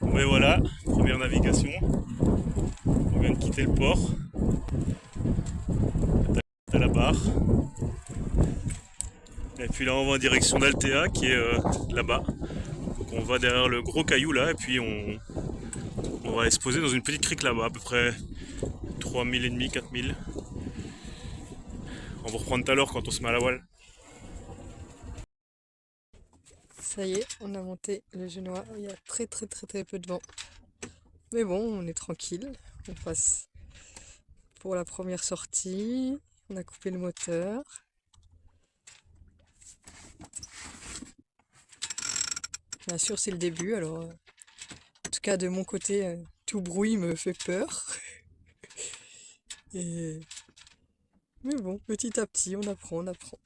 Mais voilà, première navigation. On vient de quitter le port. À la barre. Et puis là on va en direction d'Altea qui est là-bas. Donc on va derrière le gros caillou là et puis on va aller se poser dans une petite crique là-bas, à peu près 3000 et demi, 4000. On va reprendre tout à l'heure quand on se met à la voile. Ça y est, on a monté le Genoa. Il y a très peu de vent. Mais bon, on est tranquille. On passe pour la première sortie. On a coupé le moteur. Bien sûr, c'est le début. Alors, en tout cas, de mon côté, tout bruit me fait peur. Et... Mais bon, petit à petit, on apprend, on apprend.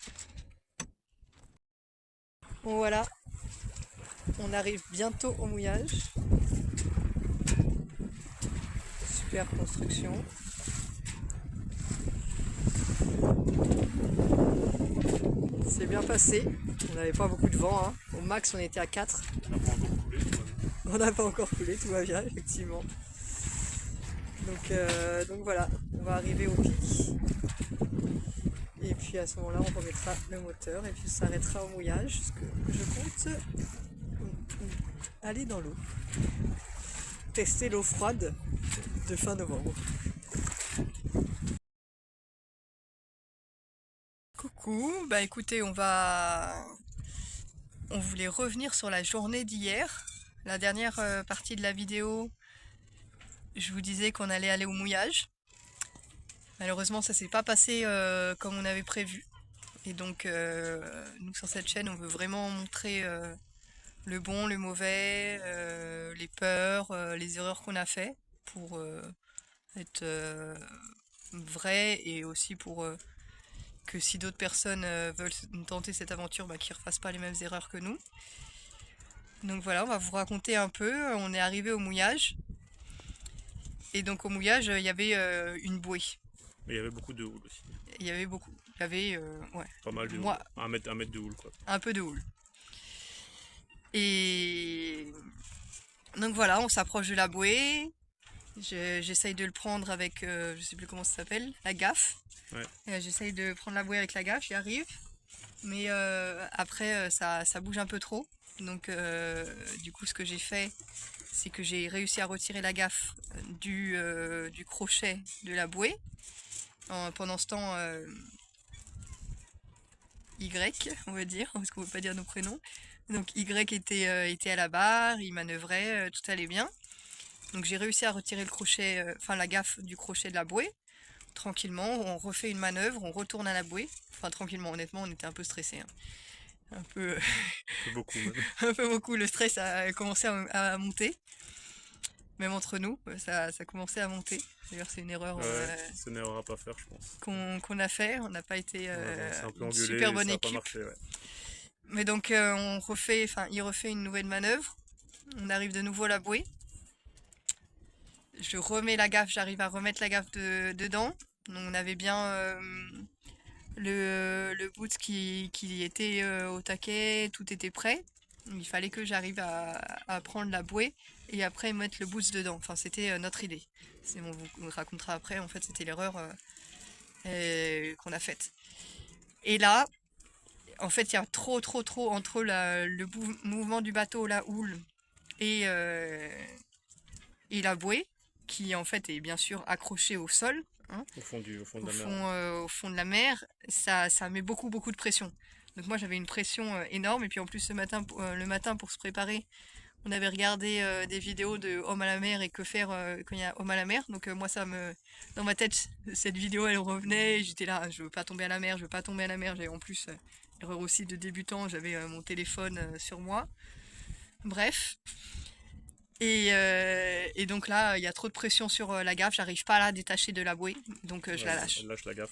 Bon voilà, on arrive bientôt au mouillage. Super construction. C'est bien passé. On n'avait pas beaucoup de vent, hein. Au max, on était à 4. On n'a pas encore coulé, tout va bien, effectivement. Donc voilà, on va arriver au pic. Et puis à ce moment-là, on remettra le moteur et puis ça s'arrêtera au mouillage. Parce que je compte aller dans l'eau. Tester l'eau froide de fin novembre. Coucou, bah écoutez, on voulait revenir sur la journée d'hier. La dernière partie de la vidéo, je vous disais qu'on allait aller au mouillage. Malheureusement, ça s'est pas passé comme on avait prévu. Et donc, nous sur cette chaîne, on veut vraiment montrer le bon, le mauvais, les peurs, les erreurs qu'on a fait pour être vrai et aussi pour que si d'autres personnes veulent tenter cette aventure, bah, qu'ils ne refassent pas les mêmes erreurs que nous. Donc voilà, on va vous raconter un peu. On est arrivé au mouillage. Et donc au mouillage, il y avait une bouée. Mais il y avait beaucoup de houle aussi. Il y avait beaucoup. Il y avait ouais, Pas mal de houle. Un mètre de houle quoi. un peu de houle. Et donc voilà, on s'approche de la bouée. J'essaye de le prendre avec, je sais plus comment ça s'appelle, la gaffe. Ouais. J'essaye de prendre la bouée avec la gaffe, j'y arrive. Mais après, ça bouge un peu trop. Donc du coup, ce que j'ai fait, c'est que j'ai réussi à retirer la gaffe du crochet de la bouée. Pendant ce temps, Y, on va dire, parce qu'on ne veut pas dire nos prénoms. Donc Y était à la barre, il manœuvrait, tout allait bien. Donc j'ai réussi à retirer le crochet, enfin la gaffe du crochet de la bouée. Tranquillement, on refait une manœuvre, on retourne à la bouée. Enfin tranquillement, honnêtement, on était un peu stressés. Hein. Un peu Beaucoup même. un peu beaucoup, le stress a commencé à monter. Même entre nous, ça commençait à monter. D'ailleurs, c'est une erreur c'est une erreur à pas faire, je pense. qu'on a fait. On n'a pas été un peu une engueulé, super bonne ça a pas équipe. marché, ouais. Mais donc, il refait une nouvelle manœuvre. On arrive de nouveau à la bouée. Je remets la gaffe, j'arrive à remettre la gaffe dedans. Donc, on avait bien le boot qui était au taquet, tout était prêt. Il fallait que j'arrive à prendre la bouée et après mettre le boost dedans. Enfin, c'était notre idée. On vous racontera après, en fait, c'était l'erreur qu'on a faite. Et là, en fait, il y a trop entre le mouvement du bateau, la houle et la bouée, qui en fait est bien sûr accrochée au sol. Hein, au fond de la mer. au fond de la mer, ça met beaucoup de pression. Donc moi j'avais une pression énorme et puis en plus le matin pour se préparer, on avait regardé des vidéos de homme à la mer et que faire quand il y a homme à la mer. Donc moi dans ma tête cette vidéo elle revenait et j'étais là, je veux pas tomber à la mer, je veux pas tomber à la mer. J'avais en plus erreur aussi de débutant, j'avais mon téléphone sur moi. Bref. Et donc là, il y a trop de pression sur la gaffe, j'arrive pas à la détacher de la bouée, donc je la lâche. Elle lâche la gaffe.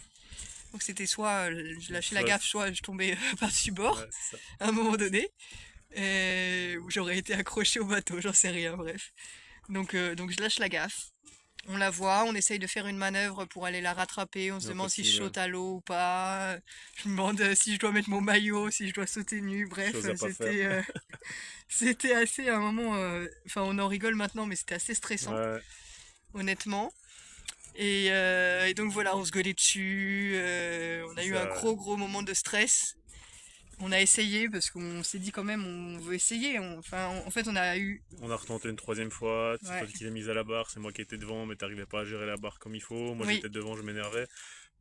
Donc c'était soit je lâchais la gaffe, soit je tombais par-dessus bord, Ouais, à un moment donné, où j'aurais été accroché au bateau, j'en sais rien, bref. Donc je lâche la gaffe, on la voit, on essaye de faire une manœuvre pour aller la rattraper, on se demande si je saute à l'eau ou pas, je me demande si je dois mettre mon maillot, si je dois sauter nu, bref, C'était assez un moment, enfin on en rigole maintenant, mais c'était assez stressant, Ouais, honnêtement. Et donc voilà, on se gueulait dessus, on a c'est eu un ça. gros moment de stress. On a essayé parce qu'on s'est dit quand même on veut essayer. Enfin, en fait, on a eu. On a retenté une troisième fois, c'est toi Ouais, qui l'as mise à la barre, c'est moi qui étais devant, mais t'arrivais pas à gérer la barre comme il faut. Moi oui, j'étais devant, je m'énervais.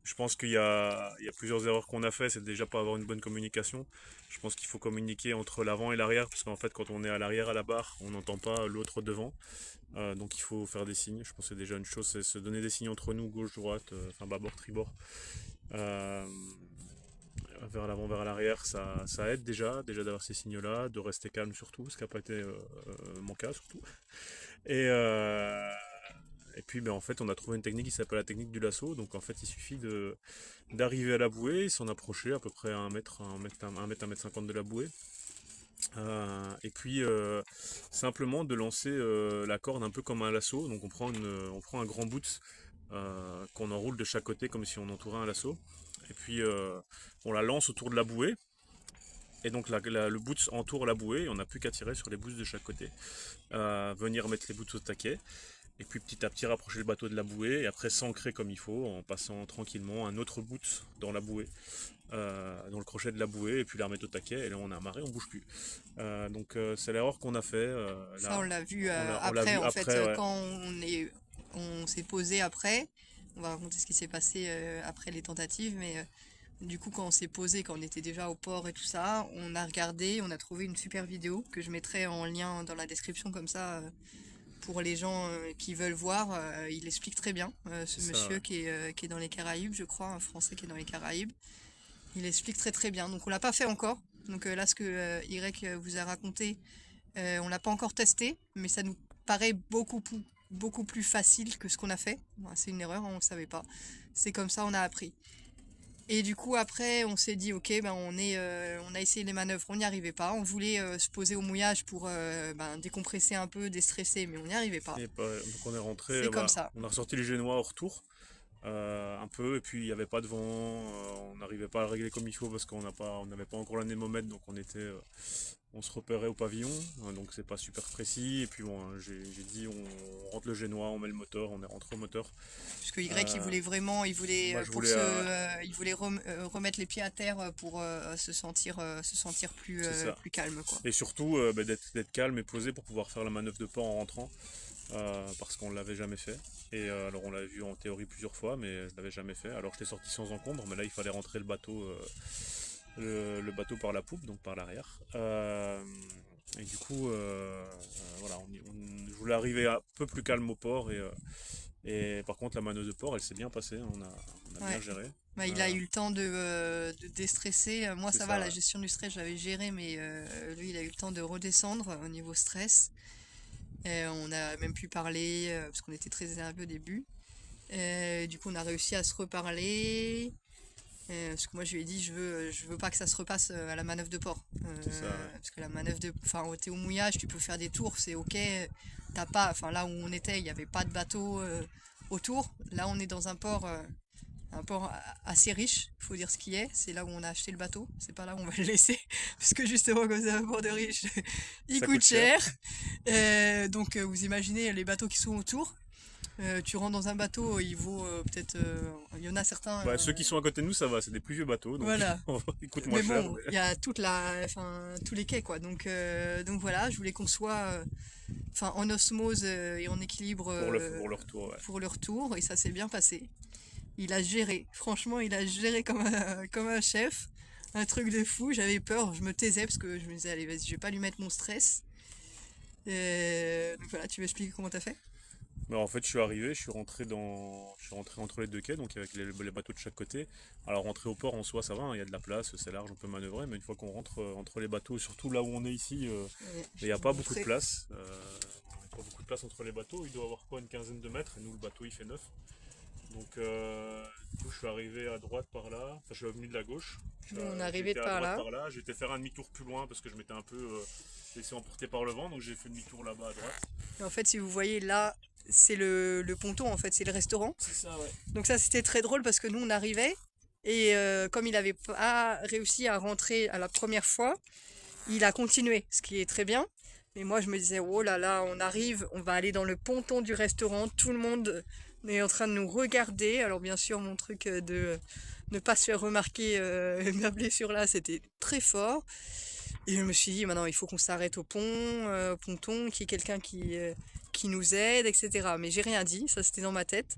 Je pense il y a plusieurs erreurs qu'on a fait, c'est déjà pas avoir une bonne communication. Je pense qu'il faut communiquer entre l'avant et l'arrière, parce qu'en fait quand on est à l'arrière à la barre, on n'entend pas l'autre devant. Donc il faut faire des signes. Je pense que c'est déjà une chose, c'est se donner des signes entre nous, gauche, droite, enfin bâbord, tribord. Euh, Vers l'avant, vers l'arrière, ça aide déjà d'avoir ces signes-là, de rester calme surtout, ce qui n'a pas été mon cas surtout. Et, euh, et puis ben, en fait on a trouvé une technique qui s'appelle la technique du lasso. Donc en fait il suffit d'arriver à la bouée, s'en approcher à peu près à 1 mètre 50 de la bouée. Et puis simplement de lancer la corde un peu comme un lasso. Donc on prend un grand bout qu'on enroule de chaque côté comme si on entourait un lasso. Et puis on la lance autour de la bouée. Et donc le boot entoure la bouée et on n'a plus qu'à tirer sur les boots de chaque côté. Venir mettre les boots au taquet. Et puis petit à petit rapprocher le bateau de la bouée et après s'ancrer comme il faut en passant tranquillement un autre boot dans la bouée, dans le crochet de la bouée et puis la remettre au taquet et là on est amarré, on bouge plus. C'est l'erreur qu'on a fait ça on là. l'a vu On l'a après vu en fait après, ouais. quand on s'est posé après. On va raconter ce qui s'est passé après les tentatives, mais du coup quand on s'est posé, quand on était déjà au port et tout ça, on a regardé, on a trouvé une super vidéo que je mettrai en lien dans la description comme ça. Pour les gens qui veulent voir, il explique très bien. Ce C'est ça, monsieur ouais. qui est dans les Caraïbes, je crois, un Français qui est dans les Caraïbes. Il explique très bien. Donc on l'a pas fait encore. Donc là, ce que Y vous a raconté, on l'a pas encore testé, mais ça nous paraît beaucoup plus facile que ce qu'on a fait. Bon, c'est une erreur, on ne savait pas. C'est comme ça, on a appris. Et du coup, après, on s'est dit, ok, ben on a essayé les manœuvres, on n'y arrivait pas. On voulait se poser au mouillage pour décompresser un peu, déstresser, mais on n'y arrivait pas. Donc on est rentré, C'est comme voilà. ça. On a ressorti les génois au retour. Un peu et puis il n'y avait pas de vent, on n'arrivait pas à le régler comme il faut parce on n'avait pas encore l'anémomètre donc on se repérait au pavillon, donc c'est pas super précis et puis bon j'ai dit on rentre le génois, on met le moteur, on est rentré au moteur. Parce que Y, il Euh, voulait vraiment, Moi je pour voulais il voulait remettre les pieds à terre pour se sentir c'est ça. plus calme, quoi. Et surtout d'être calme et posé pour pouvoir faire la manœuvre de port en rentrant. Parce qu'on ne l'avait jamais fait. Et alors on l'avait vu en théorie plusieurs fois, mais je ne l'avais jamais fait. Alors j'étais sorti sans encombre, mais là il fallait rentrer le bateau par la poupe, donc par l'arrière. Et du coup, voilà, je voulais arriver un peu plus calme au port. Et par contre, la manœuvre de port, elle s'est bien passée. On a bien Ouais. géré. Bah, il a eu le temps de déstresser. Moi, C'est ça va, ça, la ouais. gestion du stress, j'avais géré, mais lui, il a eu le temps de redescendre au niveau stress. Et on a même pu parler, parce qu'on était très énervés au début. Du coup, on a réussi à se reparler. Parce que moi, je lui ai dit, je veux pas que ça se repasse à la manœuvre de port. C'est ça, ouais. Parce que la manœuvre de, enfin, t'es au mouillage, tu peux faire des tours, c'est ok. T'as pas, enfin, là où on était, il n'y avait pas de bateau autour. Là, on est dans un port assez riche, il faut dire ce qui est. C'est là où on a acheté le bateau. C'est pas là où on va le laisser. Parce que justement, comme c'est un port de riche, il Ça coûte coûte cher. cher. Donc, vous imaginez les bateaux qui sont autour. Tu rentres dans un bateau, il vaut peut-être. Il y en a certains. Bah, ceux qui sont à côté de nous, ça va, c'est des plus vieux bateaux, donc Voilà. ils coûtent moins Mais cher. bon, il y a tous les quais, quoi. Donc voilà, je voulais qu'on soit en osmose et en équilibre Pour le retour, ouais. pour le retour, et ça s'est bien passé. Il a géré, franchement, il a géré comme un chef. Un truc de fou, j'avais peur, je me taisais parce que je me disais, allez, vas-y, je vais pas lui mettre mon stress. Donc voilà, tu veux expliquer comment t'as fait? Bah, en fait, je suis arrivé, je suis rentré entre les deux quais, donc avec les bateaux de chaque côté. Alors, rentrer au port en soi, ça va, hein, il y a de la place, c'est large, on peut manœuvrer, mais une fois qu'on rentre entre les bateaux, surtout là où on est ici, Ouais, il je n'y a vais pas vous beaucoup de montrer. place. Il y a pas beaucoup de place entre les bateaux, il doit avoir quoi, une quinzaine de mètres, et nous, le bateau, il fait 9. Donc, du coup, je suis arrivé à droite par là, enfin, je suis venu de la gauche. Nous, on est J'ai arrivé été de à par droite là. par là, j'ai été faire un demi-tour plus loin parce que je m'étais un peu laissé emporter par le vent, donc j'ai fait demi-tour là-bas à droite. Et en fait, si vous voyez là, c'est le ponton, en fait, c'est le restaurant. C'est ça, ouais. Donc ça, c'était très drôle parce que nous, on arrivait et comme il avait pas réussi à rentrer à la première fois, il a continué, ce qui est très bien. Mais moi, je me disais, oh là là, on arrive, on va aller dans le ponton du restaurant, tout le monde est en train de nous regarder. Alors bien sûr, mon truc de ne pas se faire remarquer ma blessure là, c'était très fort. Et je me suis dit, maintenant, il faut qu'on s'arrête au pont, au ponton, qu'il y ait quelqu'un qui nous aide, etc. Mais j'ai rien dit, ça c'était dans ma tête.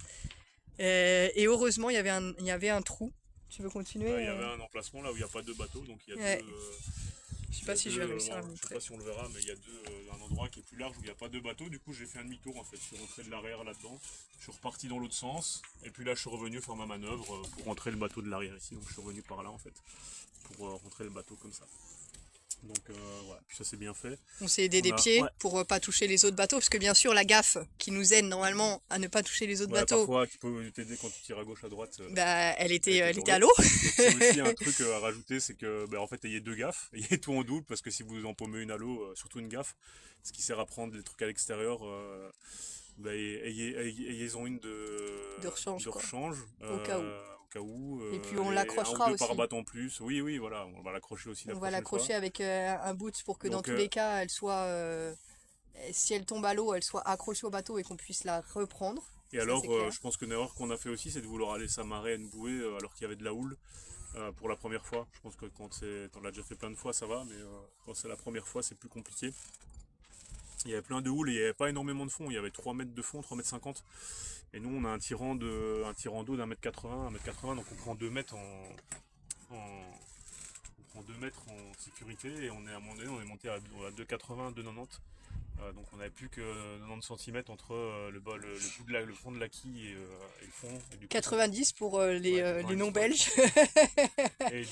Et heureusement, il y avait un trou. Tu veux continuer Il y avait un emplacement là où il n'y a pas de bateau, donc il y a Ouais, deux. je sais Il y pas a si deux, je vais réussir à le bon, je sais montrer. pas si on le verra, mais il y a un endroit qui est plus large où il n'y a pas de bateau. Du coup, j'ai fait un demi-tour en fait. Je suis rentré de l'arrière là-dedans. Je suis reparti dans l'autre sens. Et puis là, je suis revenu faire ma manœuvre pour rentrer le bateau de l'arrière ici. Donc, je suis revenu par là en fait. Pour rentrer le bateau comme ça. Donc, voilà. Puis ça, c'est bien fait. On s'est aidé des pieds Ouais, pour pas toucher les autres bateaux, parce que bien sûr, la gaffe qui nous aide normalement à ne pas toucher les autres ouais, bateaux, parfois, qui peut t'aider quand tu tires à gauche, à droite. bah, Elle était elle était à tombée. l'eau. Donc c'est aussi un truc à rajouter, c'est que en fait ayez deux gaffes, ayez tout en double parce que si vous en paumez une à l'eau, surtout une gaffe, ce qui sert à prendre les trucs à l'extérieur, ayez-en une De rechange, de quoi, rechange au cas où. au cas où, Et puis on un ou l'accrochera deux par aussi. batte en plus. Oui, oui, voilà, on va l'accrocher aussi la On va prochaine fois. l'accrocher avec un boot pour que dans Donc tous les cas, elle soit, si elle tombe à l'eau, elle soit accrochée au bateau et qu'on puisse la reprendre. et Ça, alors, c'est clair. je pense qu'une erreur qu'on a fait aussi, c'est de vouloir aller s'amarrer à une bouée alors qu'il y avait de la houle. Pour la première fois, je pense que quand on l'a déjà fait plein de fois, ça va, mais quand c'est la première fois, c'est plus compliqué. Il y avait plein de houles et il n'y avait pas énormément de fond. Il y avait 3 mètres de fond, 3 mètres 50. Et nous, on a un tirant d'eau d'un mètre 80, 1 mètre 80. Donc on prend 2 mètres on prend 2 mètres en sécurité. Et on est à un moment donné, on est monté à 2,80, 2,90. Donc on n'avait plus que 90 cm entre le bout le fond de la quille et le fond. Et du coup, 90 pour ouais, les 90 pour être non-belges. tranquille. Et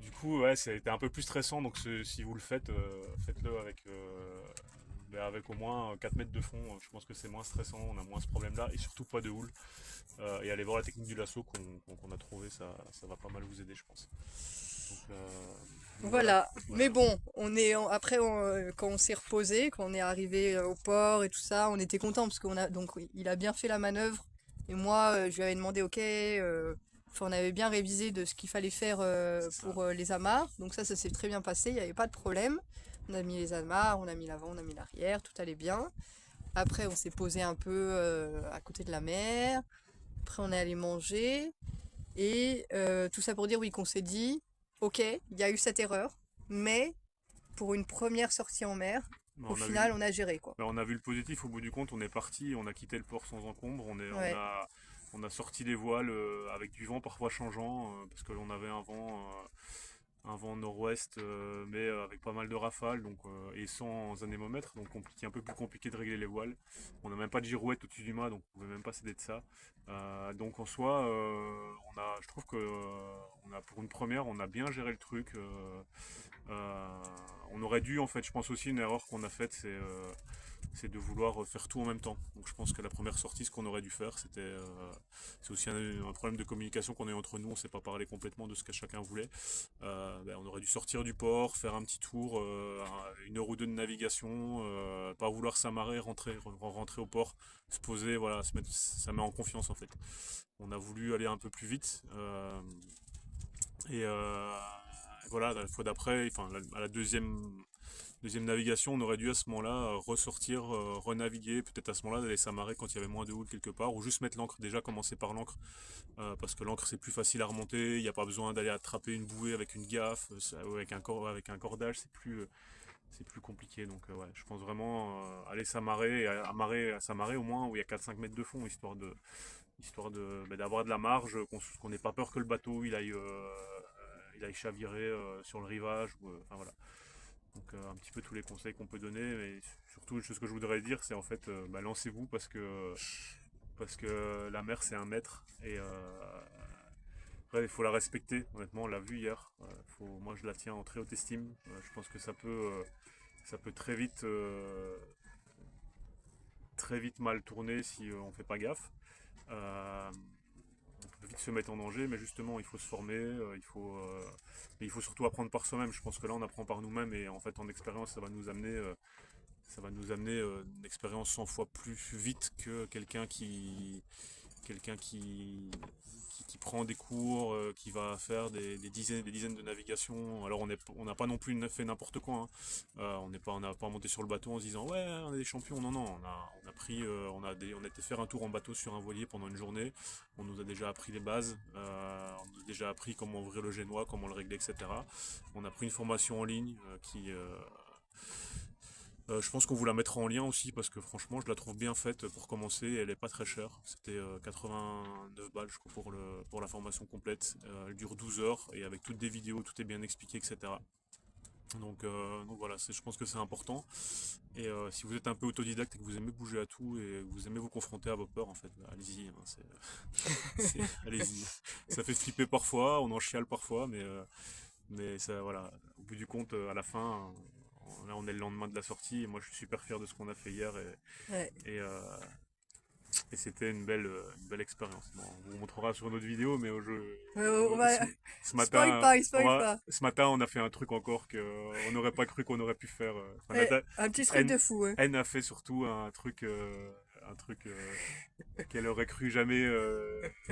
du coup, ouais, c'était un peu plus stressant. Donc si vous le faites, faites-le avec au moins 4 mètres de fond. Je pense que c'est moins stressant, on a moins ce problème-là. Et surtout pas de houle. Et allez voir la technique du lasso qu'on a trouvé, ça va pas mal vous aider, je pense. Donc voilà. Voilà. Voilà. Mais bon, après, quand on s'est reposé, quand on est arrivé au port et tout ça, on était content parce donc oui, il a bien fait la manœuvre. Et moi, je lui avais demandé, ok, enfin, on avait bien révisé de ce qu'il fallait faire C'est ça. pour les amarres. Donc ça s'est très bien passé, il n'y avait pas de problème. On a mis les amarres, on a mis l'avant, on a mis l'arrière, tout allait bien. Après, on s'est posé un peu à côté de la mer. Après, on est allé manger. Et tout ça pour dire, oui, qu'on s'est dit, ok, il y a eu cette erreur, mais pour une première sortie en mer, Mais au final, on a géré, quoi. on a vu le positif au bout du compte, on est parti, on a quitté le port sans encombre, Ouais. on a sorti les voiles avec du vent parfois changeant, parce que l'on avait un vent nord-ouest, mais avec pas mal de rafales, donc, et sans anémomètre, donc compliqué, un peu plus compliqué de régler les voiles. On n'a même pas de girouette au-dessus du mât, donc on ne pouvait même pas s'aider de ça. Donc en soi, je trouve que pour une première, on a bien géré le truc. On aurait dû, en fait, je pense aussi une erreur qu'on a faite, c'est de vouloir faire tout en même temps. Donc je pense que la première sortie, ce qu'on aurait dû faire, c'est aussi un problème de communication qu'on a eu entre nous. On ne s'est pas parlé complètement de ce que chacun voulait. On aurait dû sortir du port, faire un petit tour, 1 heure ou 2 de navigation, pas vouloir s'amarrer, rentrer au port, se poser, voilà, ça met en confiance en fait. On a voulu aller un peu plus vite. Et voilà, la fois d'après, enfin à la deuxième navigation, on aurait dû à ce moment-là ressortir, renaviguer, peut-être à ce moment-là d'aller s'amarrer quand il y avait moins de houle quelque part, ou juste mettre l'ancre, déjà commencer par l'ancre, parce que l'ancre c'est plus facile à remonter, il n'y a pas besoin d'aller attraper une bouée avec une gaffe, ou avec un cordage, c'est plus compliqué. Donc ouais, je pense vraiment aller s'amarrer, s'amarrer au moins où il y a 4-5 mètres de fond, d'avoir de la marge, qu'on n'ait pas peur que le bateau il aille chavirer sur le rivage. Enfin voilà. Donc un petit peu tous les conseils qu'on peut donner, mais surtout une chose que je voudrais dire, c'est en fait lancez-vous parce que la mer c'est un maître et après, il faut la respecter. Honnêtement, on l'a vu hier. Moi je la tiens en très haute estime. Je pense que ça peut très vite mal tourner si on fait pas gaffe. Euh, on peut vite se mettre en danger, mais justement, il faut se former, mais il faut surtout apprendre par soi-même. Je pense que là, on apprend par nous-mêmes et en fait, en expérience, ça va nous amener une expérience 100 fois plus vite que quelqu'un qui qui prend des cours, qui va faire des dizaines et des dizaines de navigations. Alors on n'a pas non plus fait n'importe quoi, hein. On n'a pas monté sur le bateau en se disant ouais on est des champions. Non non, on a pris, on a été faire un tour en bateau sur un voilier pendant une journée. On nous a déjà appris les bases, on nous a déjà appris comment ouvrir le génois, comment le régler, etc. On a pris une formation en ligne je pense qu'on vous la mettra en lien aussi parce que franchement je la trouve bien faite pour commencer et elle est pas très chère. C'était 89 balles je crois pour la formation complète. Elle dure 12 heures et avec toutes des vidéos, tout est bien expliqué, etc. Donc voilà, je pense que c'est important. Et si vous êtes un peu autodidacte et que vous aimez bouger à tout et que vous aimez vous confronter à vos peurs, en fait, bah, allez-y, hein, allez-y. Ça fait flipper parfois, on en chiale parfois, mais ça, voilà, au bout du compte, à la fin, là on est le lendemain de la sortie et moi je suis super fier de ce qu'on a fait hier Ouais. et c'était une belle expérience. Bon, on vous montrera sur une autre vidéo, mais On va... ce Spoil matin, pas, spoil pas. ce matin, on a fait un truc encore qu'on n'aurait pas cru qu'on aurait pu faire. Un petit truc de fou. N a fait surtout un truc qu'elle aurait cru jamais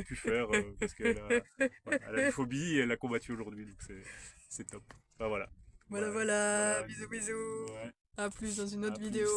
pu faire parce elle a une phobie et elle l'a combattu aujourd'hui, donc c'est top. Enfin, voilà. Voilà, Voilà, bisous, bisous. ouais, À plus dans une à autre plus. vidéo.